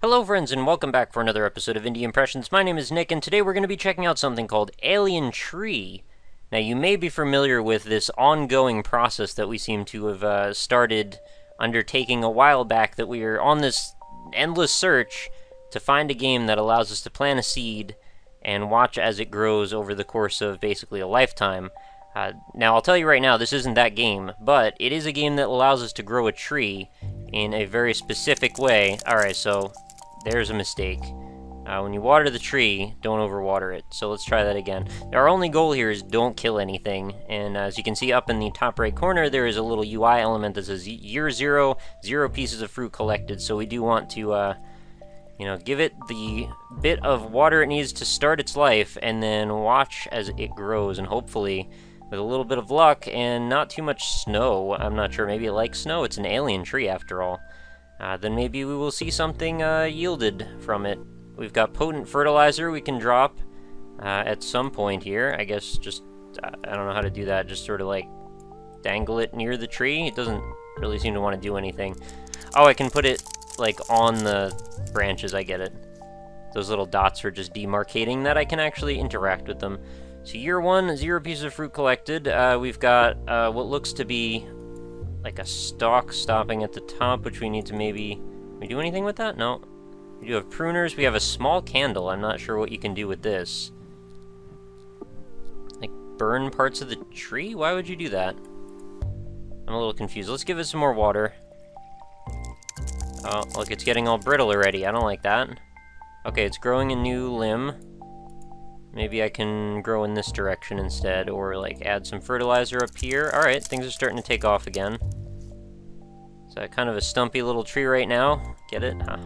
Hello friends, and welcome back for another episode of Indie Impressions. My name is Nick, and today we're going to be checking out something called Alien Tree. Now, you may be familiar with this ongoing process that we seem to have started undertaking a while back, that we are on this endless search to find a game that allows us to plant a seed and watch as it grows over the course of basically a lifetime. Now, I'll tell you right now, this isn't that game, but it is a game that allows us to grow a tree in a very specific way. Alright, so there's a mistake. When you water the tree, don't overwater it. So let's try that again. Our only goal here is don't kill anything. And as you can see up in the top right corner, there is a little UI element that says year 0, 0 pieces of fruit collected. So we do want to, give it the bit of water it needs to start its life, and then watch as it grows. And hopefully, with a little bit of luck and not too much snow, I'm not sure, maybe it likes snow, it's an alien tree after all, then maybe we will see something yielded from it. We've got potent fertilizer we can drop at some point here. I guess just, I don't know how to do that, just sort of like dangle it near the tree. It doesn't really seem to want to do anything. Oh, I can put it like on the branches, I get it. Those little dots are just demarcating that I can actually interact with them. So year 1, 0 pieces of fruit collected. We've got what looks to be like a stalk stopping at the top, which we need to maybe... Can we do anything with that? No. We do have pruners. We have a small candle. I'm not sure what you can do with this. Like, burn parts of the tree? Why would you do that? I'm a little confused. Let's give it some more water. Oh, look, it's getting all brittle already. I don't like that. Okay, it's growing a new limb. Maybe I can grow in this direction instead, or like add some fertilizer up here. Alright, things are starting to take off again. So kind of a stumpy little tree right now. Get it? Huh.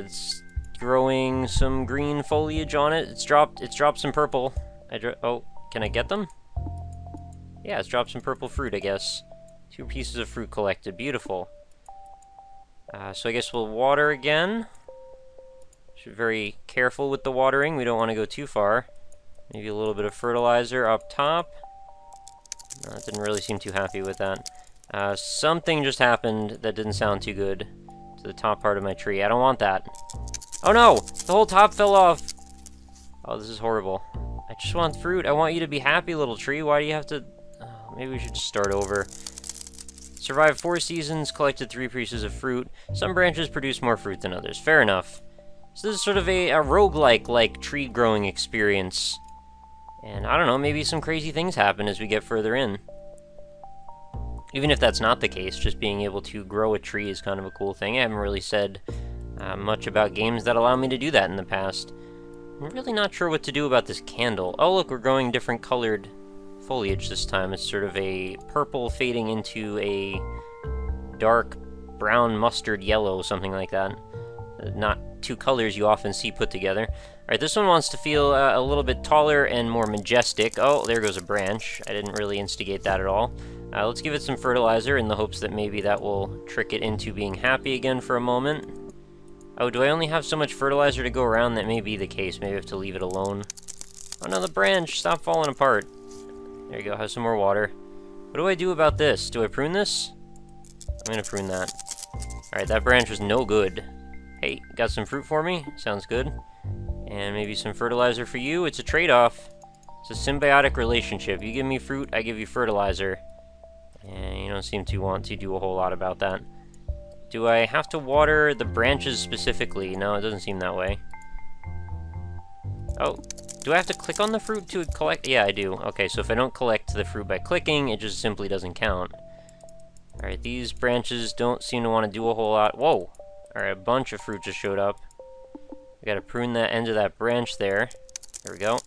It's growing some green foliage on it. It's dropped some purple. Oh, can I get them? Yeah, it's dropped some purple fruit, I guess. 2 pieces of fruit collected. Beautiful. So I guess we'll water again. Should be very careful with the watering. We don't want to go too far. Maybe a little bit of fertilizer up top. No, I didn't really seem too happy with that. Something just happened that didn't sound too good to the top part of my tree. I don't want that. Oh no! The whole top fell off! Oh, this is horrible. I just want fruit. I want you to be happy, little tree. Why do you have to... Oh, maybe we should just start over. Survived 4 seasons, collected 3 pieces of fruit. Some branches produce more fruit than others. Fair enough. So this is sort of a roguelike tree growing experience. And I don't know, maybe some crazy things happen as we get further in. Even if that's not the case, just being able to grow a tree is kind of a cool thing. I haven't really said much about games that allow me to do that in the past. I'm really not sure what to do about this candle. Oh look, we're growing different colored foliage this time. It's sort of a purple fading into a dark brown mustard yellow, something like that. Not 2 colors you often see put together. Alright, this one wants to feel a little bit taller and more majestic. Oh, there goes a branch. I didn't really instigate that at all. Let's give it some fertilizer in the hopes that maybe that will trick it into being happy again for a moment. Oh, do I only have so much fertilizer to go around? That may be the case. Maybe I have to leave it alone. Oh no, the branch! Stop falling apart. There you go, have some more water. What do I do about this? Do I prune this? I'm gonna prune that. Alright, that branch was no good. Hey, got some fruit for me? Sounds good. And maybe some fertilizer for you. It's a trade-off. It's a symbiotic relationship. You give me fruit, I give you fertilizer. And you don't seem to want to do a whole lot about that. Do I have to water the branches specifically? No, it doesn't seem that way. Oh, do I have to click on the fruit to collect? Yeah, I do. Okay, so if I don't collect the fruit by clicking, it just simply doesn't count. Alright, these branches don't seem to want to do a whole lot. Whoa! Alright, a bunch of fruit just showed up. We gotta prune that end of that branch there. There we go.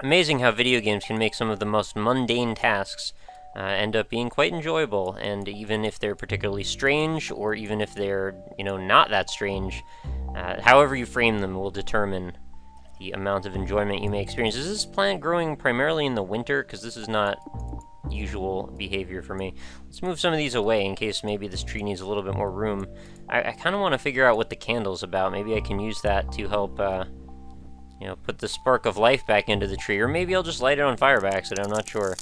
Amazing how video games can make some of the most mundane tasks end up being quite enjoyable, and even if they're particularly strange, or even if they're, not that strange, however you frame them will determine the amount of enjoyment you may experience. Is this plant growing primarily in the winter? Because this is not usual behavior for me. Let's move some of these away in case maybe this tree needs a little bit more room. I kind of want to figure out what the candle's about. Maybe I can use that to help, put the spark of life back into the tree, or maybe I'll just light it on fire by accident. I'm not sure.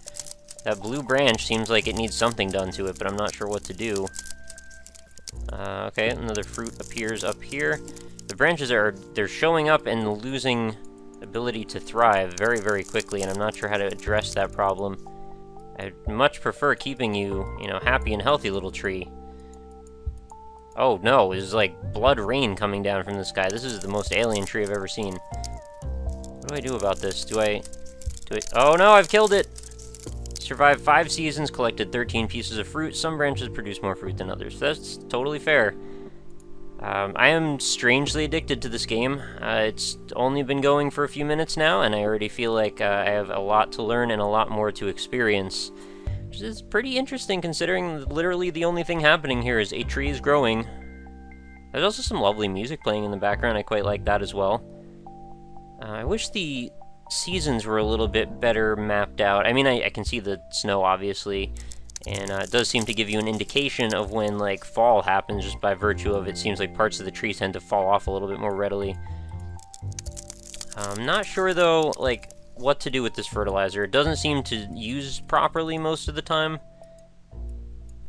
That blue branch seems like it needs something done to it, but I'm not sure what to do. Okay, another fruit appears up here. The branches they're showing up and losing ability to thrive very, very quickly, and I'm not sure how to address that problem. I'd much prefer keeping you, you know, happy and healthy, little tree. Oh no, there's like blood rain coming down from the sky. This is the most alien tree I've ever seen. What do I do about this? Do I... Oh no, I've killed it! Survived 5 seasons, collected 13 pieces of fruit. Some branches produce more fruit than others. That's totally fair. I am strangely addicted to this game. It's only been going for a few minutes now, and I already feel like I have a lot to learn and a lot more to experience. Which is pretty interesting, considering literally the only thing happening here is a tree is growing. There's also some lovely music playing in the background. I quite like that as well. I wish the seasons were a little bit better mapped out. I mean, I can see the snow, obviously. And it does seem to give you an indication of when, like, fall happens, just by virtue of it seems like parts of the trees tend to fall off a little bit more readily. I'm not sure, though, like, what to do with this fertilizer. It doesn't seem to use properly most of the time.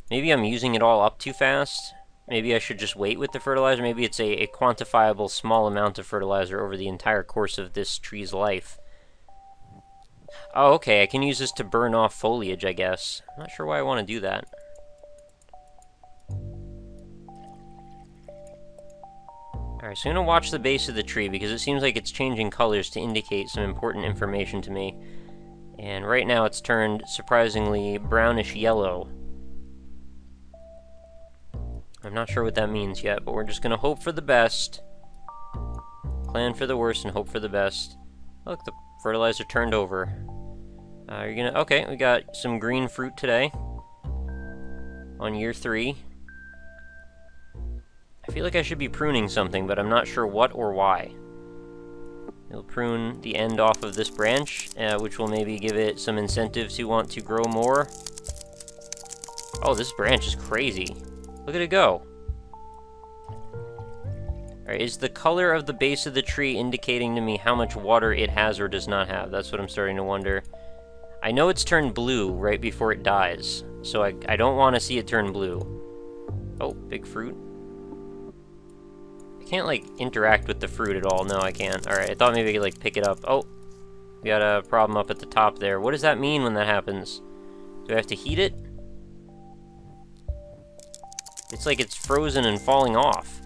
Maybe I'm using it all up too fast. Maybe I should just wait with the fertilizer. Maybe it's a quantifiable small amount of fertilizer over the entire course of this tree's life. Oh, okay, I can use this to burn off foliage, I guess. I'm not sure why I want to do that. Alright, so I'm going to watch the base of the tree, because it seems like it's changing colors to indicate some important information to me. And right now it's turned surprisingly brownish yellow. I'm not sure what that means yet, but we're just going to hope for the best. Plan for the worst and hope for the best. Look, the fertilizer turned over. You're gonna... Okay, we got some green fruit today. On year 3. I feel like I should be pruning something, but I'm not sure what or why. We'll prune the end off of this branch, which will maybe give it some incentive to want to grow more. Oh, this branch is crazy. Look at it go. Alright, is the color of the base of the tree indicating to me how much water it has or does not have? That's what I'm starting to wonder. I know it's turned blue right before it dies, so I don't want to see it turn blue. Oh, big fruit. I can't, like, interact with the fruit at all. No, I can't. Alright, I thought maybe I could, like, pick it up. Oh, we got a problem up at the top there. What does that mean when that happens? Do I have to heat it? It's like it's frozen and falling off.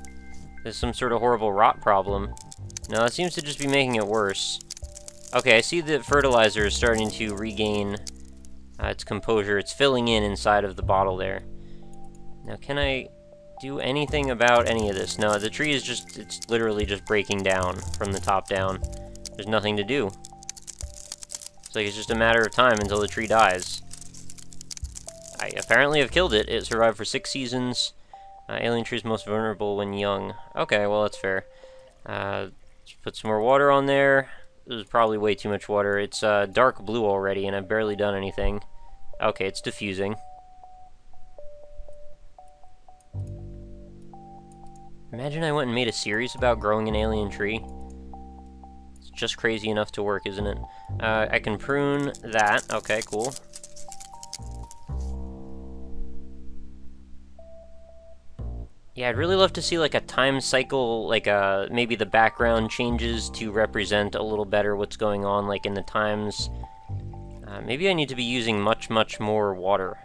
There's some sort of horrible rot problem. No, that seems to just be making it worse. Okay, I see the fertilizer is starting to regain its composure. It's filling in inside of the bottle there. Now, can I do anything about any of this? No, the tree is just, it's literally just breaking down from the top down. There's nothing to do. It's like it's just a matter of time until the tree dies. I apparently have killed it. It survived for 6 seasons. Alien trees most vulnerable when young. Okay, well, that's fair. Let's put some more water on there. This is probably way too much water. It's dark blue already, and I've barely done anything. Okay, it's diffusing. Imagine I went and made a series about growing an alien tree. It's just crazy enough to work, isn't it? I can prune that. Okay, cool. Yeah, I'd really love to see, like, a time cycle, like, maybe the background changes to represent a little better what's going on, like, in the times. Maybe I need to be using much, much more water,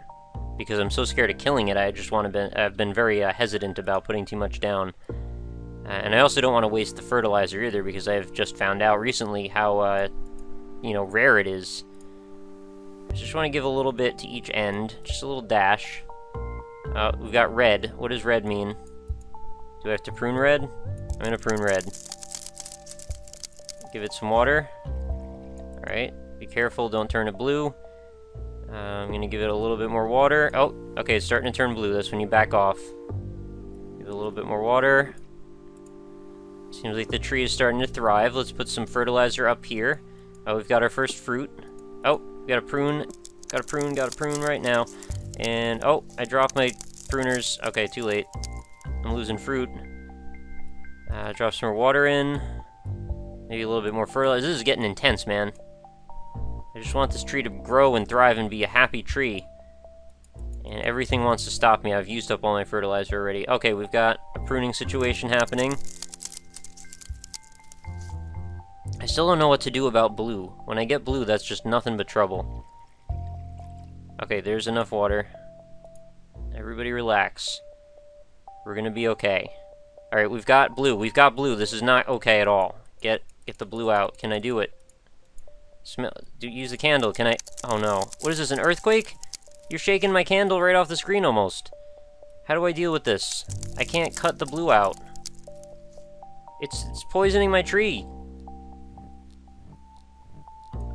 because I'm so scared of killing it. I just want to I've been very hesitant about putting too much down. And I also don't want to waste the fertilizer either, because I've just found out recently how, you know, rare it is. I just want to give a little bit to each end, just a little dash. We've got red. What does red mean? Do I have to prune red? I'm gonna prune red. Give it some water. Alright, be careful, don't turn it blue. I'm gonna give it a little bit more water. Oh, okay, it's starting to turn blue. That's when you back off. Give it a little bit more water. Seems like the tree is starting to thrive. Let's put some fertilizer up here. Oh, we've got our first fruit. Oh, we gotta prune. Gotta prune right now. And, oh, I dropped my pruners. Okay, too late. I'm losing fruit. Drop some more water in. Maybe a little bit more fertilizer. This is getting intense, man. I just want this tree to grow and thrive and be a happy tree. And everything wants to stop me. I've used up all my fertilizer already. Okay, we've got a pruning situation happening. I still don't know what to do about blue. When I get blue, that's just nothing but trouble. Okay, there's enough water. Everybody relax. We're gonna be okay. Alright, we've got blue. We've got blue. This is not okay at all. Get the blue out. Can I do it? Use the candle. Can I? Oh no. What is this, an earthquake? You're shaking my candle right off the screen almost. How do I deal with this? I can't cut the blue out. It's poisoning my tree.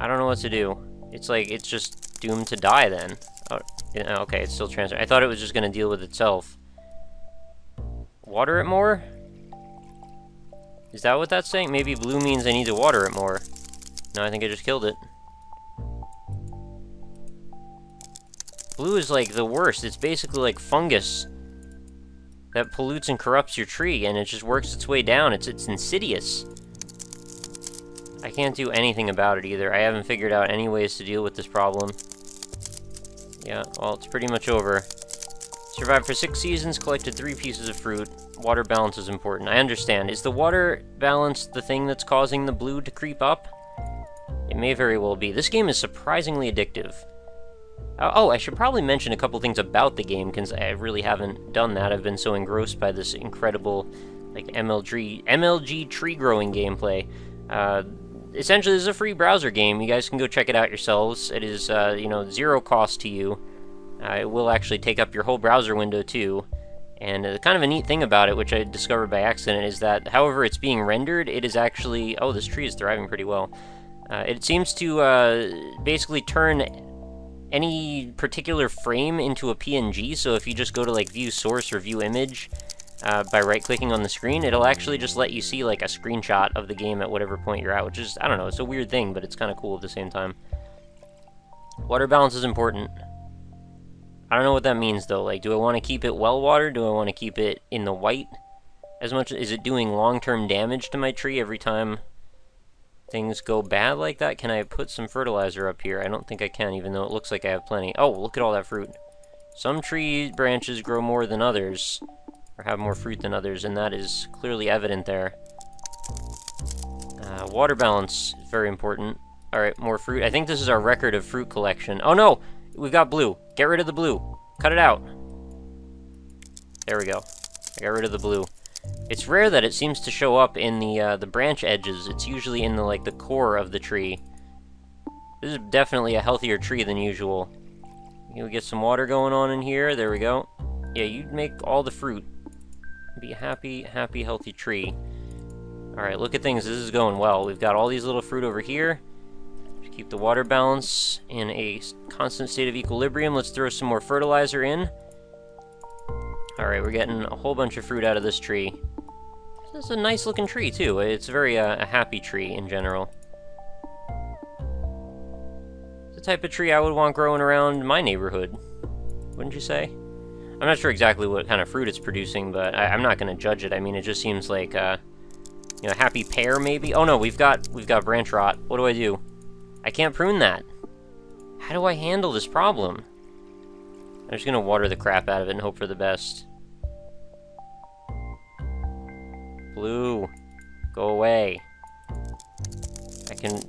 I don't know what to do. It's like, it's just doomed to die then. Oh, okay, it's still transferring. I thought it was just gonna deal with itself. Water it more? Is that what that's saying? Maybe blue means I need to water it more. No, I think I just killed it. Blue is like the worst. It's basically like fungus that pollutes and corrupts your tree, and it just works its way down. It's insidious. I can't do anything about it either. I haven't figured out any ways to deal with this problem. Yeah, well, it's pretty much over. Survived for 6 seasons, collected 3 pieces of fruit. Water balance is important. I understand. Is the water balance the thing that's causing the blue to creep up? It may very well be. This game is surprisingly addictive. Oh, I should probably mention a couple things about the game, because I really haven't done that. I've been so engrossed by this incredible, like, MLG tree growing gameplay. Essentially, this is a free browser game. You guys can go check it out yourselves. It is, you know, 0 cost to you. It will actually take up your whole browser window, too. And kind of a neat thing about it, which I discovered by accident, is that however it's being rendered, it is actually... Oh, this tree is thriving pretty well. It seems to basically turn any particular frame into a PNG, so if you just go to, like, view source or view image by right-clicking on the screen, it'll actually just let you see, like, a screenshot of the game at whatever point you're at, which is, I don't know, it's a weird thing, but it's kind of cool at the same time. Water balance is important. I don't know what that means, though. Like, do I want to keep it well-watered? Do I want to keep it in the white? As much as... Is it doing long-term damage to my tree every time things go bad like that? Can I put some fertilizer up here? I don't think I can, even though it looks like I have plenty. Oh, look at all that fruit. Some tree branches grow more than others, or have more fruit than others, and that is clearly evident there. Water balance is very important. Alright, more fruit. I think this is our record of fruit collection. Oh no! We've got blue. Get rid of the blue. Cut it out. There we go. I got rid of the blue. It's rare that it seems to show up in the branch edges. It's usually in the, like, the core of the tree. This is definitely a healthier tree than usual. You get some water going on in here. There we go. Yeah, you'd make all the fruit. Be a happy, happy, healthy tree. Alright, look at things. This is going well. We've got all these little fruit over here. Keep the water balance in a constant state of equilibrium. Let's throw some more fertilizer in. Alright, we're getting a whole bunch of fruit out of this tree. This is a nice looking tree, too. It's very a happy tree in general. It's the type of tree I would want growing around my neighborhood. Wouldn't you say? I'm not sure exactly what kind of fruit it's producing, but I'm not going to judge it. I mean, it just seems like, you know, happy pear, maybe? Oh no, we've got branch rot. What do I do? I can't prune that. How do I handle this problem? I'm just gonna water the crap out of it and hope for the best. Blue, go away. I can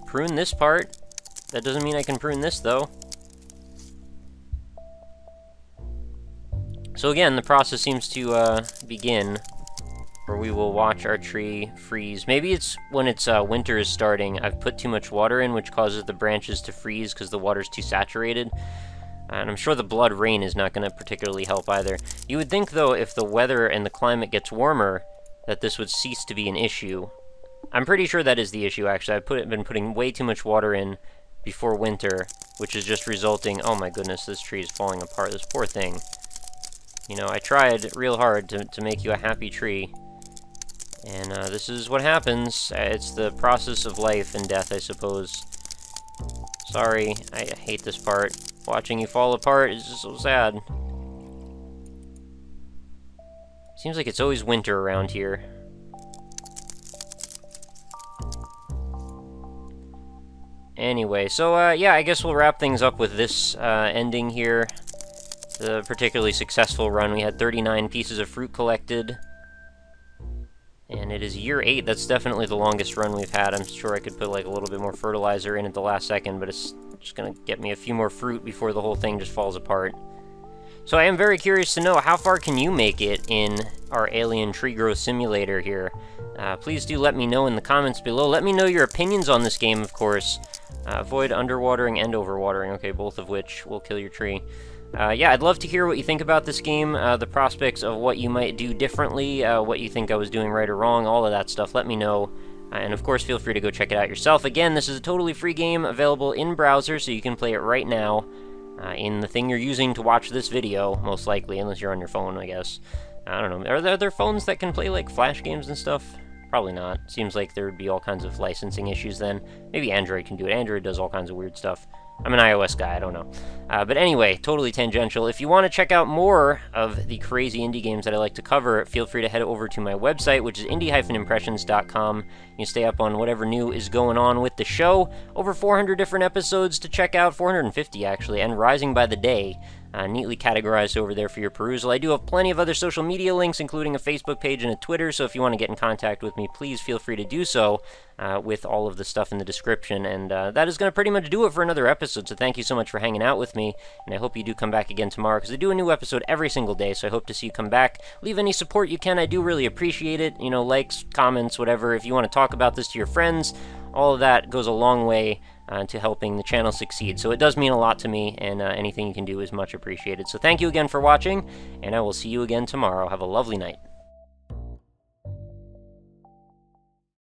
prune this part. That doesn't mean I can prune this, though. So again, the process seems to begin, where we will watch our tree freeze. Maybe it's when it's winter is starting. I've put too much water in, which causes the branches to freeze because the water's too saturated. And I'm sure the blood rain is not going to particularly help either. You would think, though, if the weather and the climate gets warmer, that this would cease to be an issue. I'm pretty sure that is the issue, actually. I've been putting way too much water in before winter, which is just resulting... Oh my goodness, this tree is falling apart. This poor thing. You know, I tried real hard to make you a happy tree. And this is what happens. It's the process of life and death, I suppose. Sorry, I hate this part. Watching you fall apart is just so sad. Seems like it's always winter around here. Anyway, so yeah, I guess we'll wrap things up with this ending here. a particularly successful run. We had 39 pieces of fruit collected. And it is year 8. That's definitely the longest run we've had. I'm sure I could put like a little bit more fertilizer in at the last second, but it's just gonna get me a few more fruit before the whole thing just falls apart. So I am very curious to know, how far can you make it in our alien tree growth simulator here? Please do let me know in the comments below. Let me know your opinions on this game, of course. Avoid underwatering and overwatering. Okay, both of which will kill your tree. Yeah, I'd love to hear what you think about this game, the prospects of what you might do differently, what you think I was doing right or wrong, all of that stuff. Let me know. And of course, feel free to go check it out yourself. Again, this is a totally free game available in browser, so you can play it right now in the thing you're using to watch this video, most likely, unless you're on your phone, I guess. I don't know. Are there phones that can play, like, Flash games and stuff? Probably not. Seems like there would be all kinds of licensing issues then. Maybe Android can do it. Android does all kinds of weird stuff. I'm an iOS guy, I don't know. But anyway, totally tangential. If you want to check out more of the crazy indie games that I like to cover, feel free to head over to my website, which is indie-impressions.com. You can stay up on whatever new is going on with the show. Over 400 different episodes to check out, 450 actually, and rising by the day. Neatly categorized over there for your perusal. I do have plenty of other social media links, including a Facebook page and a Twitter, so if you want to get in contact with me, please feel free to do so with all of the stuff in the description. And that is going to pretty much do it for another episode, so thank you so much for hanging out with me, and I hope you do come back again tomorrow, because I do a new episode every single day, so I hope to see you come back. Leave any support you can. I do really appreciate it. You know, likes, comments, whatever. If you want to talk about this to your friends, all of that goes a long way to helping the channel succeed. So it does mean a lot to me, and anything you can do is much appreciated. So thank you again for watching, and I will see you again tomorrow. Have a lovely night.